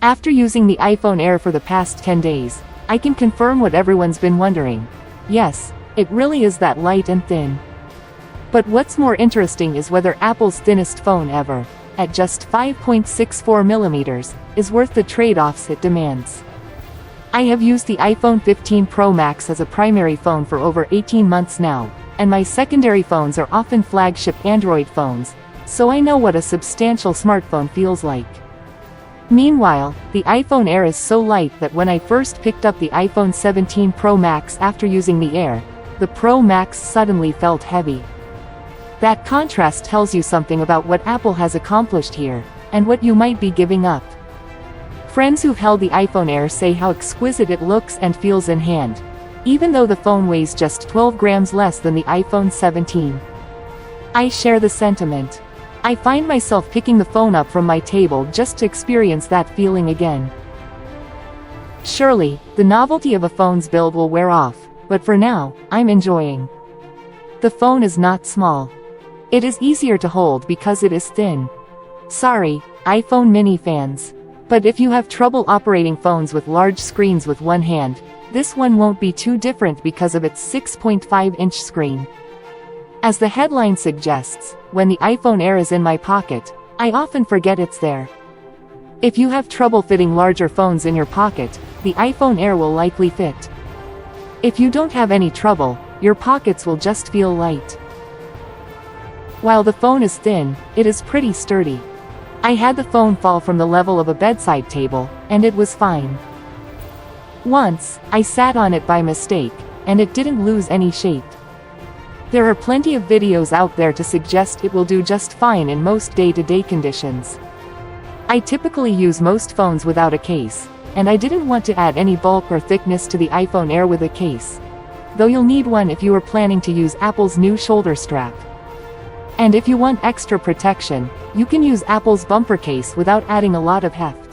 After using the iPhone Air for the past 10 days, I can confirm what everyone's been wondering. Yes, it really is that light and thin. But what's more interesting is whether Apple's thinnest phone ever, at just 5.64mm, is worth the trade-offs it demands. I have used the iPhone 15 Pro Max as a primary phone for over 18 months now, and my secondary phones are often flagship Android phones, so I know what a substantial smartphone feels like. Meanwhile, the iPhone Air is so light that when I first picked up the iPhone 17 Pro Max after using the Air, the Pro Max suddenly felt heavy. That contrast tells you something about what Apple has accomplished here, and what you might be giving up. Friends who've held the iPhone Air say how exquisite it looks and feels in hand, even though the phone weighs just 12 grams less than the iPhone 17. I share the sentiment. I find myself picking the phone up from my table just to experience that feeling again. Surely, the novelty of a phone's build will wear off, but for now, I'm enjoying. The phone is not small. It is easier to hold because it is thin. Sorry, iPhone mini fans. But if you have trouble operating phones with large screens with one hand, this one won't be too different because of its 6.5-inch screen. As the headline suggests, when the iPhone Air is in my pocket, I often forget it's there. If you have trouble fitting larger phones in your pocket, the iPhone Air will likely fit. If you don't have any trouble, your pockets will just feel light. While the phone is thin, it is pretty sturdy. I had the phone fall from the level of a bedside table, and it was fine. Once, I sat on it by mistake, and it didn't lose any shape. There are plenty of videos out there to suggest it will do just fine in most day-to-day conditions. I typically use most phones without a case, and I didn't want to add any bulk or thickness to the iPhone Air with a case. Though you'll need one if you are planning to use Apple's new shoulder strap. And if you want extra protection, you can use Apple's bumper case without adding a lot of heft.